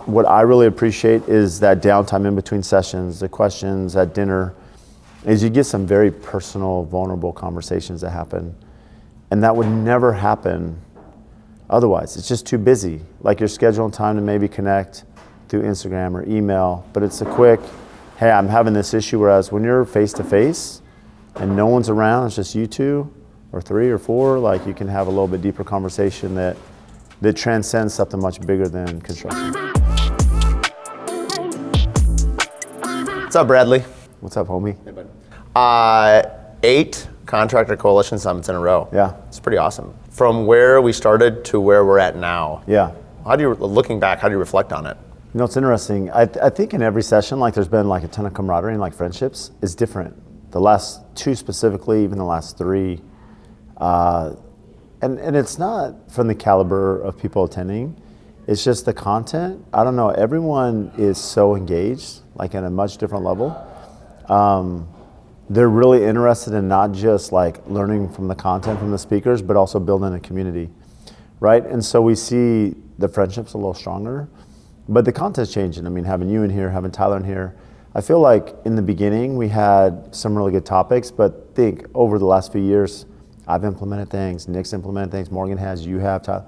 what I really appreciate is that downtime in between sessions, the questions at dinner, is you get some very personal, vulnerable conversations that happen. And that would never happen otherwise. It's just too busy. Like you're scheduling time to maybe connect through Instagram or email, but it's a quick, hey, I'm having this issue. Whereas when you're face to face and no one's around, it's just you two or three or four, like you can have a little bit deeper conversation that transcends something much bigger than construction. What's up, Bradley? What's up, homie? Hey, bud. 8 Contractor Coalition Summits in a row. Yeah. It's pretty awesome. From where we started to where we're at now. Yeah. Looking back, how do you reflect on it? You know, it's interesting. I think in every session, like there's been like a ton of camaraderie and like friendships is different. The last 2 specifically, even the last 3. And it's not from the caliber of people attending. It's just the content. I don't know, everyone is so engaged, like at a much different level. They're really interested in not just like learning from the content from the speakers, but also building a community, right? And so we see the friendships a little stronger, but the content's changing. I mean, having you in here, having Tyler in here, I feel like in the beginning we had some really good topics, but think over the last few years, I've implemented things, Nick's implemented things, Morgan has, you have, Tyler.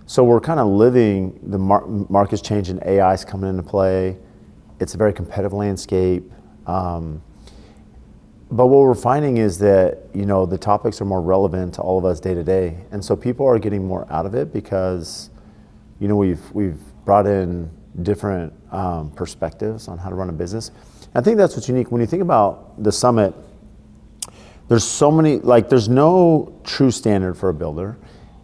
So we're kind of living, the market's changing, AI's coming into play. It's a very competitive landscape. But what we're finding is that, you know, the topics are more relevant to all of us day to day. And so people are getting more out of it because, you know, we've brought in different perspectives on how to run a business. I think that's what's unique. When you think about the summit, there's so many, like there's no true standard for a builder.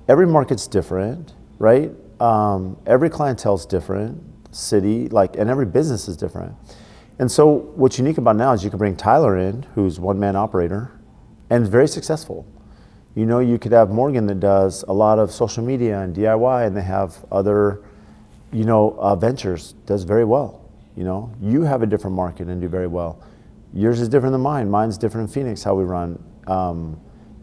Every market's different, right? Every clientele's different, city, like, and every business is different. And so what's unique about now is you can bring Tyler in, who's one-man operator, and very successful. You know, you could have Morgan that does a lot of social media and DIY, and they have other, you know, ventures, does very well. You know, you have a different market and do very well. Yours is different than mine. Mine's different in Phoenix, how we run.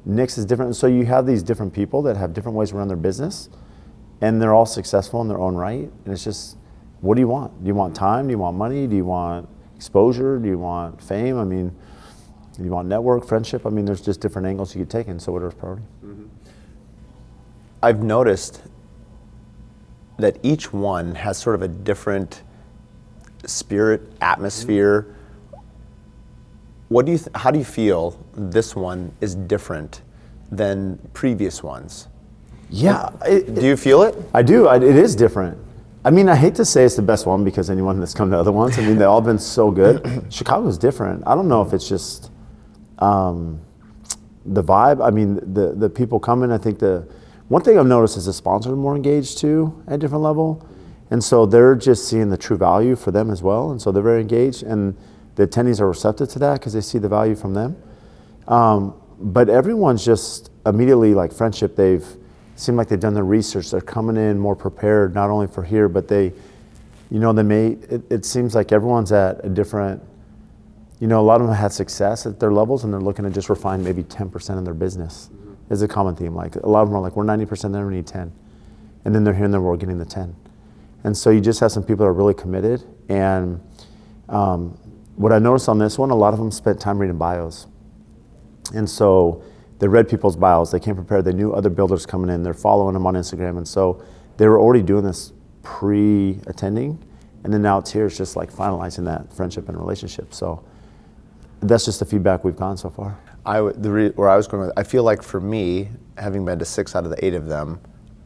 Nick's is different. So you have these different people that have different ways to run their business, and they're all successful in their own right. And it's just, what do you want? Do you want time? Do you want money? Do you want exposure? Do you want fame? I mean, do you want network, friendship? I mean, there's just different angles you could take, and so whatever's priority. Mm-hmm. I've noticed that each one has sort of a different spirit, atmosphere. Mm-hmm. How do you feel this one is different than previous ones? Yeah. Do you feel it? I do. It is different. I mean, I hate to say it's the best one because anyone that's come to other ones, I mean, they've all been so good. Chicago's different. I don't know if it's just the vibe. I mean, the people coming, I think one thing I've noticed is the sponsors are more engaged too at a different level. And so they're just seeing the true value for them as well. And so they're very engaged, and the attendees are receptive to that because they see the value from them. But everyone's just immediately like friendship. They've seemed like they've done their research. They're coming in more prepared, not only for here, but they, you know, it seems like everyone's at a different, you know, a lot of them had success at their levels, and they're looking to just refine maybe 10% of their business. Mm-hmm. Is a common theme. Like a lot of them are like, we're 90% there, we need 10. And then they're hearing that we're getting the 10. And so you just have some people that are really committed. And what I noticed on this one, a lot of them spent time reading bios. And so they read people's bios, they came prepared, they knew other builders coming in, they're following them on Instagram. And so they were already doing this pre-attending. And then now it's here, it's just like finalizing that friendship and relationship. So that's just the feedback we've gotten so far. Where I was going with, I feel like for me, having been to 6 out of the 8 of them,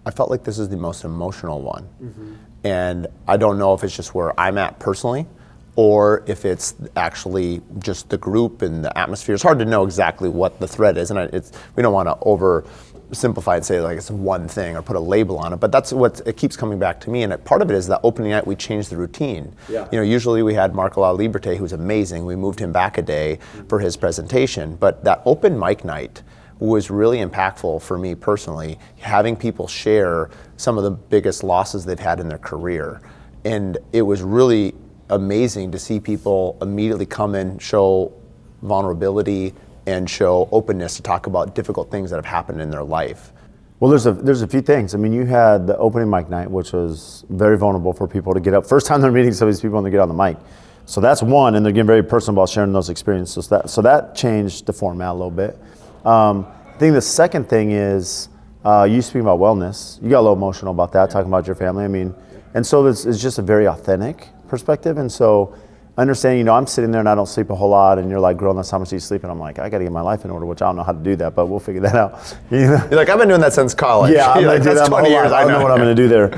I felt like this is the most emotional one. Mm-hmm. And I don't know if it's just where I'm at personally, or if it's actually just the group and the atmosphere. It's hard to know exactly what the thread is, and we don't want to oversimplify and say like it's one thing or put a label on it, but that's what it keeps coming back to me. And part of it is that opening night, we changed the routine. Yeah. You know, usually we had Marco La Liberte, who's amazing. We moved him back a day for his presentation, but that open mic night was really impactful for me personally, having people share some of the biggest losses they've had in their career. And it was really amazing to see people immediately come in, show vulnerability, and show openness to talk about difficult things that have happened in their life. Well, there's a few things. I mean, you had the opening mic night, which was very vulnerable for people to get up. First time they're meeting some of these people and they get on the mic. So that's one, and they're getting very personal about sharing those experiences. So that changed the format a little bit. I think the second thing is you speaking about wellness. You got a little emotional about that, talking about your family. I mean, and so it's just a very authentic perspective. And so understanding, I'm sitting there and I don't sleep a whole lot, and you're like, girl, that's how much you sleep. And I'm like, I got to get my life in order, which I don't know how to do that, but we'll figure that out. You're like, I've been doing that since college. Yeah, I'm like, that's 20 years. I don't know what I'm going to do there.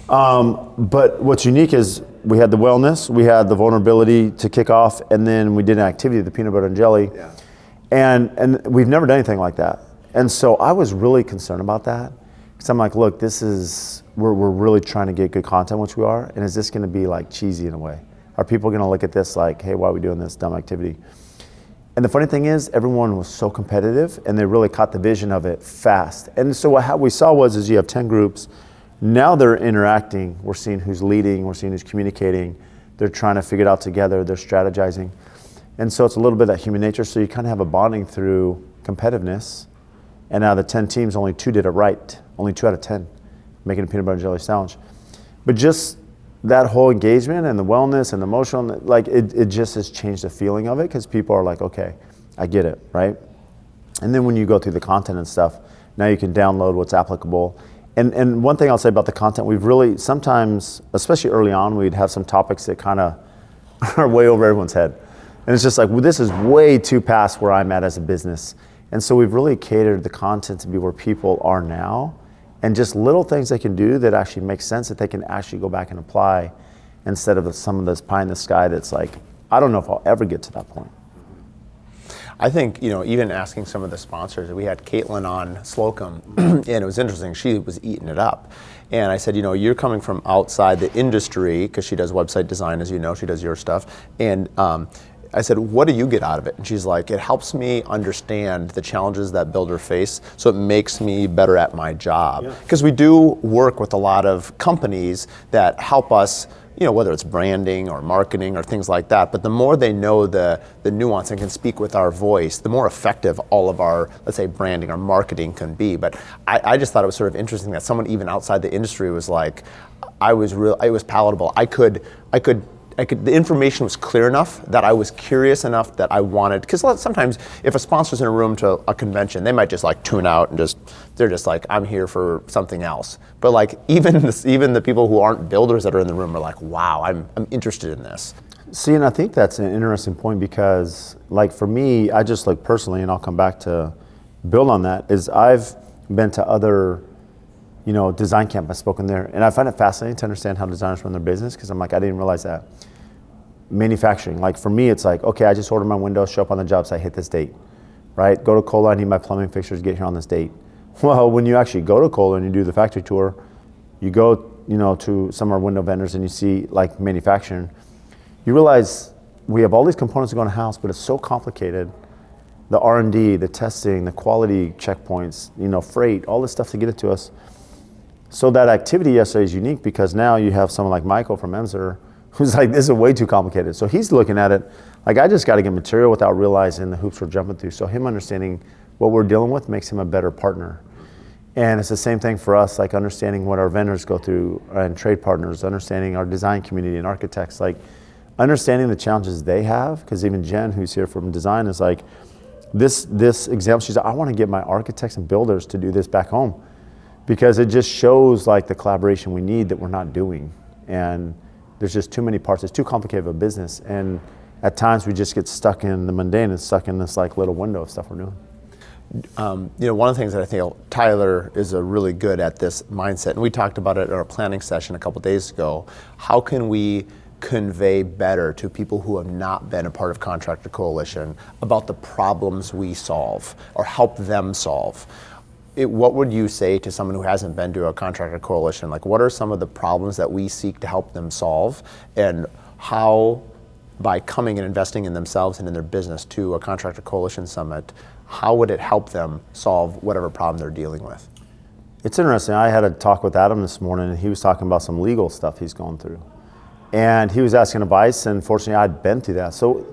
But what's unique is we had the wellness, we had the vulnerability to kick off, and then we did an activity, the peanut butter and jelly. Yeah. And we've never done anything like that. And so I was really concerned about that, because I'm like, look, we're really trying to get good content, which we are, and is this going to be like cheesy in a way? Are people going to look at this like, hey, why are we doing this dumb activity? And the funny thing is, everyone was so competitive, and they really caught the vision of it fast. And so what we saw is you have 10 groups. Now they're interacting. We're seeing who's leading. We're seeing who's communicating. They're trying to figure it out together. They're strategizing. And so it's a little bit of that human nature. So you kind of have a bonding through competitiveness. And out of the 10 teams, only 2 did it right. Only 2 out of 10, making a peanut butter and jelly sandwich. But just that whole engagement and the wellness and the emotional, like it just has changed the feeling of it, because people are like, okay, I get it, right? And then when you go through the content and stuff, now you can download what's applicable. And one thing I'll say about the content, we've really, sometimes, especially early on, we'd have some topics that kind of are way over everyone's head. And it's just like, well, this is way too past where I'm at as a business. And so we've really catered the content to be where people are now, and just little things they can do that actually make sense, that they can actually go back and apply, instead of some of this pie in the sky that's like, I don't know if I'll ever get to that point. I think, even asking some of the sponsors, we had Caitlin on Slocum, and it was interesting. She was eating it up. And I said, you're coming from outside the industry, because she does website design, as you know, she does your stuff. And I said, what do you get out of it? And she's like, it helps me understand the challenges that builders face, so it makes me better at my job. Because we do work with a lot of companies that help us, whether it's branding or marketing or things like that. But the more they know the nuance and can speak with our voice, the more effective all of our, let's say, branding or marketing can be. But I just thought it was sort of interesting that someone even outside the industry was like, it was palatable. The information was clear enough that I was curious enough that I wanted, because sometimes if a sponsor's in a room to a convention, they might just like tune out and they're just like, I'm here for something else. But like even the people who aren't builders that are in the room are like, wow, I'm interested in this. See, and I think that's an interesting point, because like for me, I just like personally, and I'll come back to build on that, is I've been to other design camp, I've spoken there, and I find it fascinating to understand how designers run their business, because I'm like, I didn't realize that. Manufacturing, like for me, it's like, okay, I just order my windows, show up on the job site, hit this date, right? Go to Kohler, I need my plumbing fixtures, get here on this date. Well, when you actually go to Kohler and you do the factory tour, you go, to some of our window vendors and you see like manufacturing, you realize we have all these components that go in a house, but it's so complicated. The R&D, the testing, the quality checkpoints, freight, all this stuff to get it to us. So that activity yesterday is unique, because now you have someone like Michael from Emser who's like, this is way too complicated. So he's looking at it like, I just got to get material without realizing the hoops we're jumping through. So him understanding what we're dealing with makes him a better partner. And it's the same thing for us, like understanding what our vendors go through and trade partners, understanding our design community and architects, like understanding the challenges they have. Because even Jen, who's here from design, is like, this example, she's like, I want to get my architects and builders to do this back home, because it just shows like the collaboration we need that we're not doing. And there's just too many parts. It's too complicated of a business. And at times we just get stuck in the mundane and stuck in this like little window of stuff we're doing. One of the things that I think Tyler is really good at this mindset, and we talked about it at our planning session a couple days ago. How can we convey better to people who have not been a part of Contractor Coalition about the problems we solve or help them solve? What would you say to someone who hasn't been to a Contractor Coalition? Like, what are some of the problems that we seek to help them solve, and how, by coming and investing in themselves and in their business to a Contractor Coalition Summit, how would it help them solve whatever problem they're dealing with? It's interesting. I had a talk with Adam this morning, and he was talking about some legal stuff he's going through. And he was asking advice, and fortunately I'd been through that. So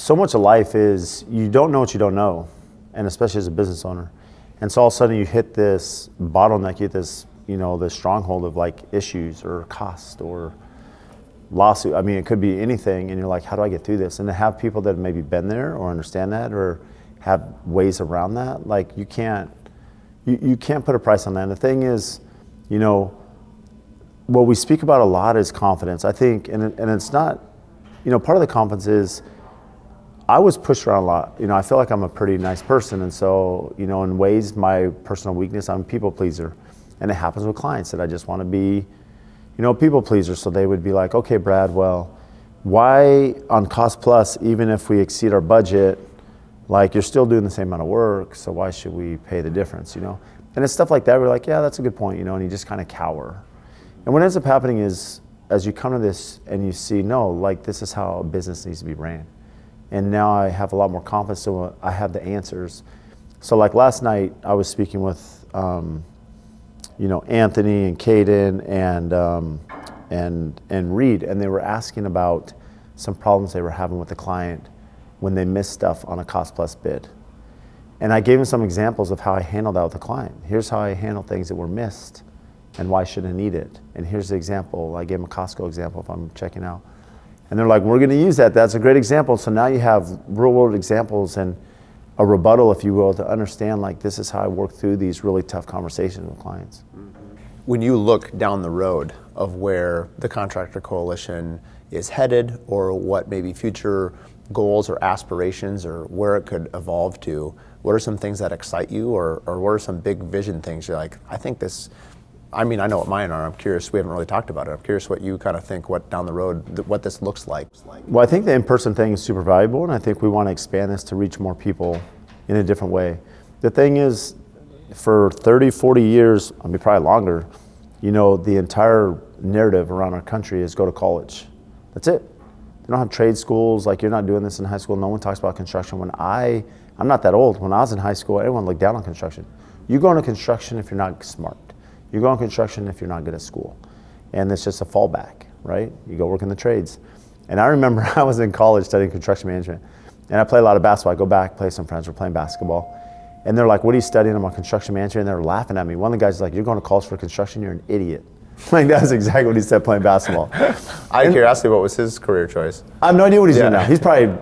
much of life is you don't know what you don't know, and especially as a business owner. And so all of a sudden you hit this bottleneck, you hit this, this stronghold of like issues or cost or lawsuit. I mean, it could be anything, and you're like, how do I get through this? And to have people that have maybe been there or understand that or have ways around that, like you can't put a price on that. And the thing is, what we speak about a lot is confidence. I think, and it's not, part of the confidence is I was pushed around a lot. I feel like I'm a pretty nice person, and so, in ways, my personal weakness, I'm a people pleaser, and it happens with clients that I just want to be, people pleaser. So they would be like, okay, Brad, well, why on cost plus, even if we exceed our budget, like you're still doing the same amount of work, so why should we pay the difference, And it's stuff like that. We're like, yeah, that's a good point, and you just kind of cower. And what ends up happening is, as you come to this and you see, no, like this is how a business needs to be ran. And now I have a lot more confidence, so I have the answers. So like last night, I was speaking with, Anthony and Caden and Reed, and they were asking about some problems they were having with the client when they missed stuff on a cost plus bid. And I gave them some examples of how I handled that with the client. Here's how I handle things that were missed and why I shouldn't need it. And here's the example. I gave them a Costco example if I'm checking out. And they're like, we're going to use that. That's a great example. So now you have real world examples and a rebuttal, if you will, to understand like this is how I work through these really tough conversations with clients. When you look down the road of where the Contractor Coalition is headed, or what maybe future goals or aspirations or where it could evolve to, what are some things that excite you, or what are some big vision things you're like, I think this, I know what mine are. I'm curious, we haven't really talked about it. I'm curious what you kind of think, what down the road, what this looks like. Well, I think the in-person thing is super valuable, and I think we want to expand this to reach more people in a different way. The thing is, for 30, 40 years, probably longer, the entire narrative around our country is go to college. That's it. They don't have trade schools, like you're not doing this in high school. No one talks about construction. I'm not that old. When I was in high school, everyone looked down on construction. You go into construction if you're not smart. You go in construction if you're not good at school. And it's just a fallback, right? You go work in the trades. And I remember I was in college studying construction management, and I play a lot of basketball. I go back, play with some friends, we're playing basketball. And they're like, what are you studying? I'm on construction management. And they're laughing at me. One of the guys is like, you're going to college for construction? You're an idiot. Like, that's exactly what he said playing basketball. Out of curiosity, what was his career choice? I have no idea what he's doing now. He's probably,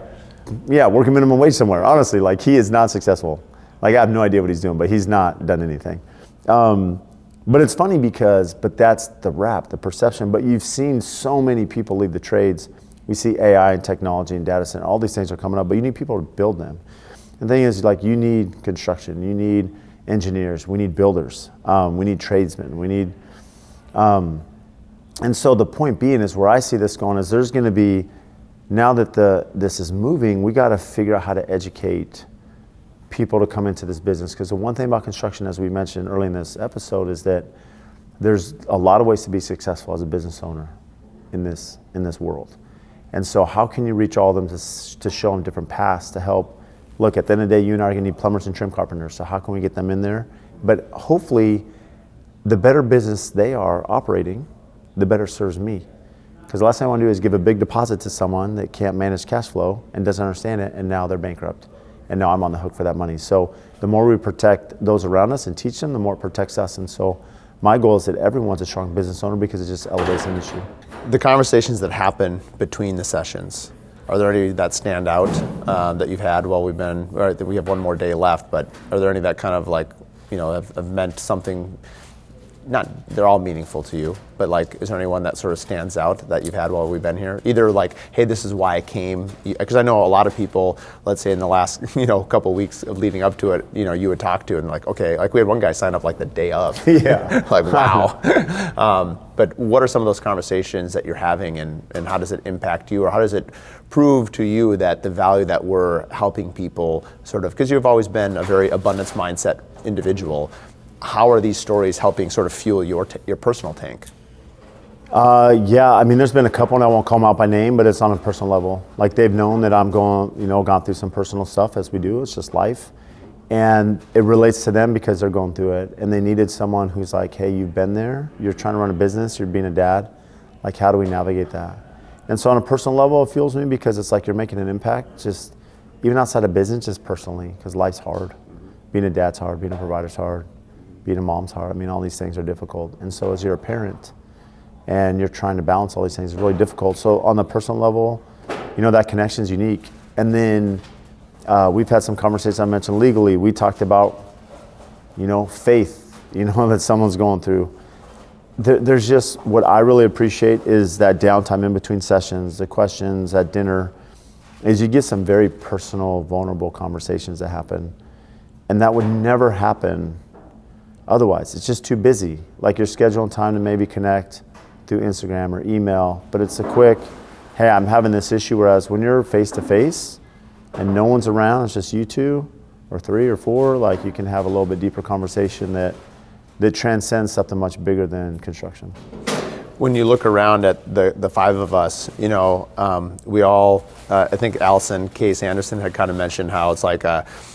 working minimum wage somewhere. Honestly, like he is not successful. Like I have no idea what he's doing, but he's not done anything. But it's funny but that's the rap, the perception. But you've seen so many people leave the trades. We see AI and technology and data center, all these things are coming up, but you need people to build them. And the thing is, like, you need construction, you need engineers, we need builders, we need tradesmen, we need, and so the point being is where I see this going is there's gonna be, now that this is moving, we gotta figure out how to educate people to come into this business. Because the one thing about construction, as we mentioned early in this episode, is that there's a lot of ways to be successful as a business owner in this world. And so how can you reach all of them to show them different paths to help? Look, at the end of the day, you and I are gonna need plumbers and trim carpenters, so how can we get them in there? But hopefully, the better business they are operating, the better serves me. Because the last thing I wanna do is give a big deposit to someone that can't manage cash flow and doesn't understand it, and now they're bankrupt. And now I'm on the hook for that money. So the more we protect those around us and teach them, the more it protects us. And so my goal is that everyone's a strong business owner because it just elevates the industry. The conversations that happen between the sessions, are there any that stand out that you've had while we have one more day left, but are there any that kind of like, have meant something, they're all meaningful to you, but like, is there anyone that sort of stands out that you've had while we've been here? Either like, hey, this is why I came, because I know a lot of people, let's say in the last, couple of weeks of leading up to it, you would talk to and like, okay, like we had one guy sign up like the day of. Yeah. Like, wow. But what are some of those conversations that you're having, and how does it impact you, or how does it prove to you that the value that we're helping people sort of, because you've always been a very abundance mindset individual, how are these stories helping sort of fuel your personal tank? There's been a couple, and I won't call them out by name, but it's on a personal level. Like they've known that I'm gone through some personal stuff, as we do, it's just life. And it relates to them because they're going through it, and they needed someone who's like, hey, you've been there, you're trying to run a business, you're being a dad, like how do we navigate that? And so on a personal level, it fuels me because it's like you're making an impact, just even outside of business, just personally, because life's hard. being a dad's hard, being a provider's hard, being a mom's hard. I mean, all these things are difficult. And so as you're a parent and you're trying to balance all these things, it's really difficult. So on the personal level, that connection is unique. And then we've had some conversations I mentioned legally. We talked about, faith, that someone's going through. There's just, what I really appreciate is that downtime in between sessions, the questions at dinner, is you get some very personal, vulnerable conversations that happen. And that would never happen otherwise. It's just too busy. Like you're scheduling time to maybe connect through Instagram or email, but it's a quick, hey, I'm having this issue. Whereas when you're face to face and no one's around, it's just you two or three or four, like you can have a little bit deeper conversation that transcends something much bigger than construction. When you look around at the five of us, we all, I think Allison Case Anderson had kind of mentioned how it's like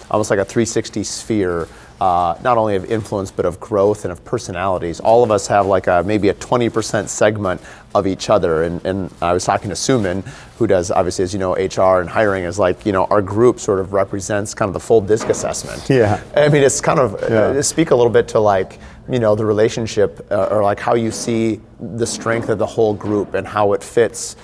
almost like a 360 sphere, not only of influence, but of growth and of personalities. All of us have like maybe a 20% segment of each other. And I was talking to Suman, who does, obviously, as you know, HR and hiring, is like, our group sort of represents kind of the full DISC assessment. Yeah. I mean, it's kind of, speak a little bit to like, the relationship or like how you see the strength of the whole group and how it fits,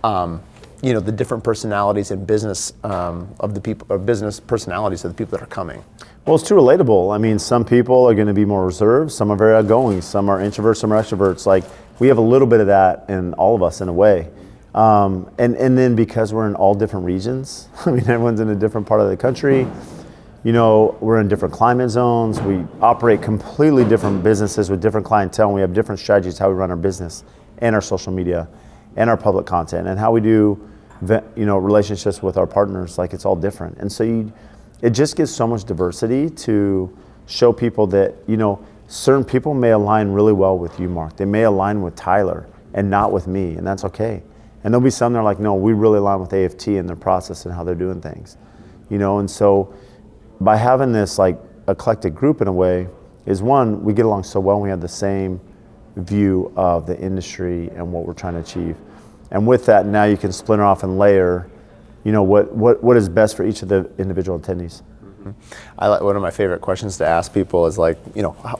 the different personalities and business of the people, or business personalities of the people that are coming. Well, it's too relatable. I mean, some people are going to be more reserved, some are very outgoing, some are introverts, some are extroverts. Like we have a little bit of that in all of us in a way. And then because we're in all different regions, I mean, everyone's in a different part of the country. We're in different climate zones. We operate completely different businesses with different clientele, and we have different strategies how we run our business and our social media and our public content and how we do, relationships with our partners. Like it's all different. And so it just gives so much diversity to show people that, certain people may align really well with you, Mark. They may align with Tyler and not with me, and that's okay. And there'll be some that are like, no, we really align with AFT and their process and how they're doing things, and so by having this like eclectic group in a way is one, we get along so well and we have the same view of the industry and what we're trying to achieve. And with that, now you can splinter off and layer, what is best for each of the individual attendees. One of my favorite questions to ask people is like,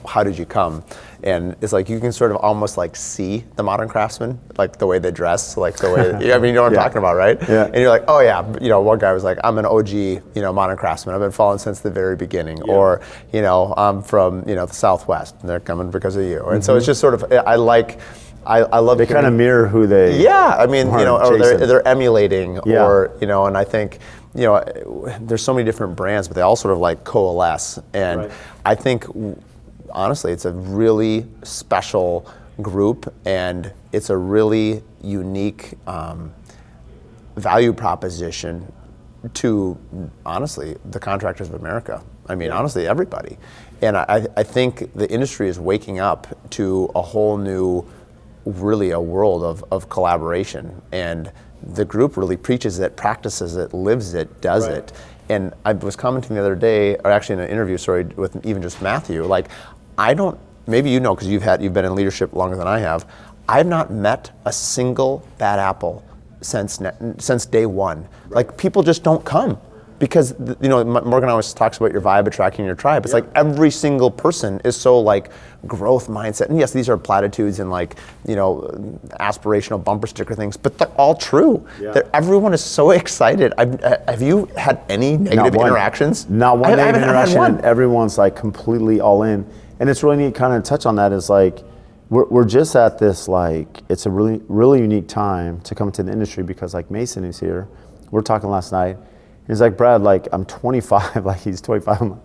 how did you come? And it's like you can sort of almost like see the modern craftsman, like the way they dress, like the way, you know what I'm talking about, right? Yeah. And you're like, oh yeah, one guy was like, I'm an OG, modern craftsman. I've been following since the very beginning. Yeah. Or, I'm from, the Southwest and they're coming because of you. And so it's just sort of, I love. They kind of mirror who they. Yeah, I mean, or they're emulating, yeah. Or and I think there's so many different brands, but they all sort of like coalesce. And right. I think, honestly, it's a really special group, and it's a really unique value proposition to, honestly, the contractors of America. I mean, honestly, everybody. And I think the industry is waking up to a whole new, really a world of collaboration, and the group really preaches it, practices it, lives it, does right. it. And I was commenting the other day, or actually in an interview, with even just Matthew, like maybe because you've been in leadership longer than I have, I've not met a single bad apple since day one. Right. Like people just don't come. Because Morgan always talks about your vibe attracting your tribe. It's like every single person is so like growth mindset. And yes, these are platitudes and like aspirational bumper sticker things, but they're all true. Yeah. Everyone is so excited. Have you had any negative interactions? Not one negative interaction. And everyone's like completely all in. And it's really neat. Kind of touch on that is like we're just at this like it's a really really unique time to come to the industry because like Mason is here. We're talking last night. He's like, Brad, like I'm 25, like he's 25. I'm like,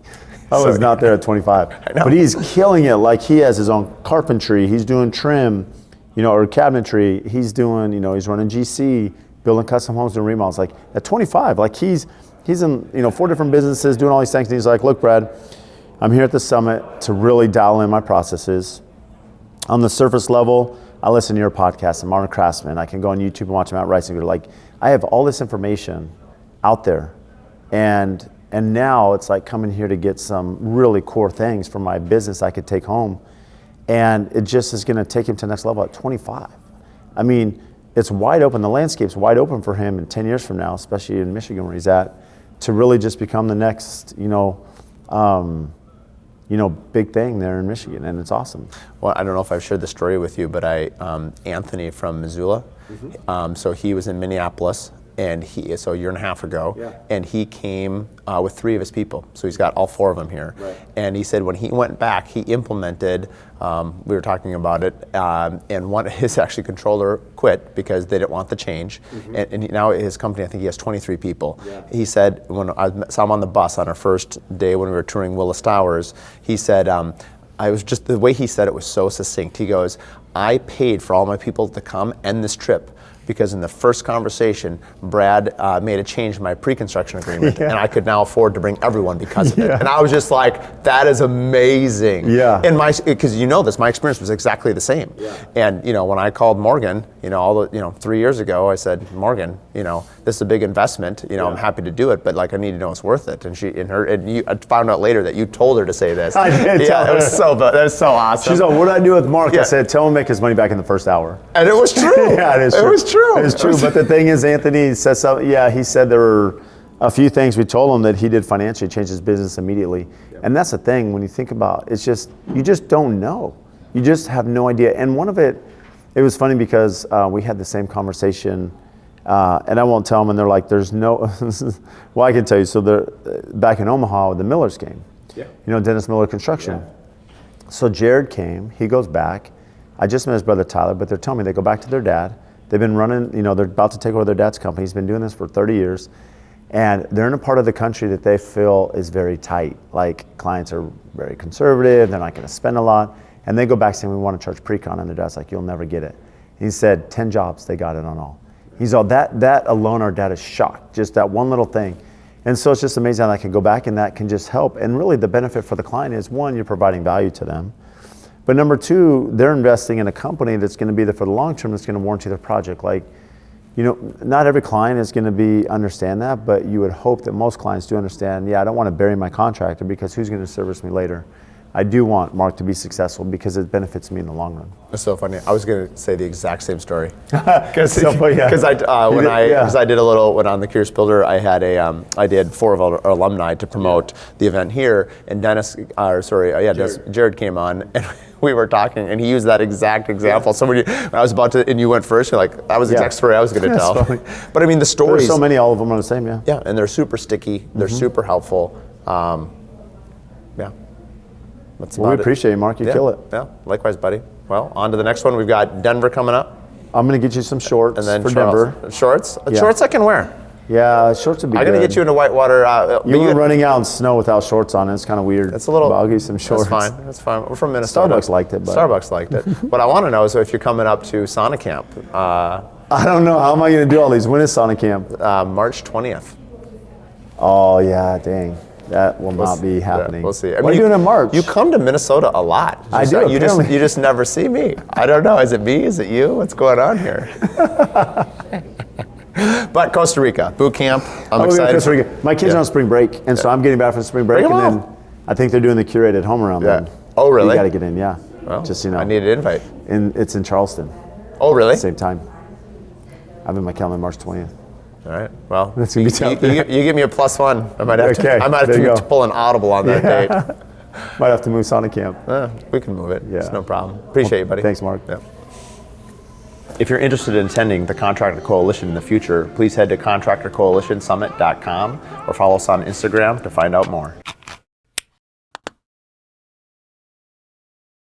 I was not there at 25. But he's killing it. Like he has his own carpentry. He's doing trim, or cabinetry. He's doing, he's running GC, building custom homes and remodels. Like at 25, like he's in, 4 different businesses doing all these things. And he's like, look, Brad, I'm here at the summit to really dial in my processes. On the surface level, I listen to your podcast, I'm Modern Craftsman. I can go on YouTube and watch Matt Rice and go like, I have all this information out there, and now it's like coming here to get some really core things for my business I could take home, and it just is going to take him to the next level at 25. I mean, it's wide open. The landscape's wide open for him in 10 years from now, especially in Michigan where he's at, to really just become the next, big thing there in Michigan, and it's awesome. Well, I don't know if I've shared the story with you, but Anthony from Missoula, so he was in Minneapolis, and so a year and a half ago, and he came with 3 of his people. So he's got all 4 of them here. Right. And he said when he went back, he implemented, we were talking about it, and his actually controller quit because they didn't want the change. And now his company, I think he has 23 people. Yeah. He said, when I saw him on the bus on our first day when we were touring Willis Towers, he said, I was just, the way he said it was so succinct. He goes, I paid for all my people to come end this trip because in the first conversation, Brad made a change in my pre-construction agreement, and I could now afford to bring everyone because of it. And I was just like, that is amazing. Yeah. And because my experience was exactly the same. Yeah. And when I called Morgan, 3 years ago, I said, Morgan, this is a big investment. I'm happy to do it, but I need to know it's worth it. And I found out later that you told her to say this. I did. Yeah, it was so awesome. She's like, what did I do with Mark? I said, tell him to make his money back in the first hour. And it was true. Yeah, it is true. It was true. It is true. But the thing is, Anthony said something. Yeah, he said there were a few things we told him that he did financially, changed his business immediately. Yep. And that's the thing when you think about it, you just don't know. You just have no idea. And one of it was funny because we had the same conversation, and I won't tell them. And they're like, "There's no." Well, I can tell you. So they're back in Omaha, the Millers came. Yeah. Dennis Miller Construction. Yeah. So Jared came. He goes back. I just met his brother Tyler, but they're telling me they go back to their dad. They've been running, they're about to take over their dad's company. He's been doing this for 30 years. And they're in a part of the country that they feel is very tight. Like clients are very conservative, they're not gonna spend a lot. And they go back saying, we want to charge pre-con, and their dad's like, you'll never get it. He said 10 jobs, they got it on all. He's all, that alone, our dad is shocked, just that one little thing. And so it's just amazing how that can go back and that can just help. And really the benefit for the client is, one, you're providing value to them. But number 2, they're investing in a company that's going to be there for the long term, that's going to warranty their project. Not every client is going to understand that, but you would hope that most clients do understand, I don't want to bury my contractor because who's going to service me later? I do want Mark to be successful because it benefits me in the long run. That's so funny. I was going to say the exact same story. Because I did a little, when on the Curious Builder, I did 4 of our alumni to promote the event here, and Jared came on, and we were talking, and he used that exact example. Somebody, when I was about to, and you went first, you're like, that was the exact story I was going to tell. Funny. But I mean, the stories. There's so many, all of them are the same, Yeah, and they're super sticky. They're super helpful. We appreciate you, Mark. You kill it. Yeah, likewise, buddy. Well, on to the next one. We've got Denver coming up. I'm going to get you some shorts and then for Denver. Shorts? Shorts I can wear. Yeah, shorts would be good. I'm going to get you into whitewater. You were running out in snow without shorts on. It's kind of weird. It's a little. But I'll give you some shorts. That's fine. We're from Minnesota. Starbucks liked it. Starbucks liked it. What I want to know is if you're coming up to Sauna Camp. I don't know. How am I going to do all these? When is Sauna Camp? March 20th. Oh, yeah, dang. That will not be happening. We'll see. What are you doing in March? You come to Minnesota a lot. I do. You just never see me. I don't know. Is it me? Is it you? What's going on here? But Costa Rica boot camp. I'm excited. Costa Rica. My kids are on spring break, and so I'm getting back from spring break, and then I think they're doing the curated home around then. Oh, really? You got to get in. Yeah. Well, just I need an invite. It's in Charleston. Oh, really? Same time. I'm in my calendar March 20th. All right. Well, that's gonna be tough. You give me a +1. I might have to pull an audible on that date. Might have to move Sauna Camp. We can move it. Yeah. It's no problem. Appreciate you, buddy. Thanks, Mark. Yeah. If you're interested in attending the Contractor Coalition in the future, please head to contractorcoalitionsummit.com or follow us on Instagram to find out more.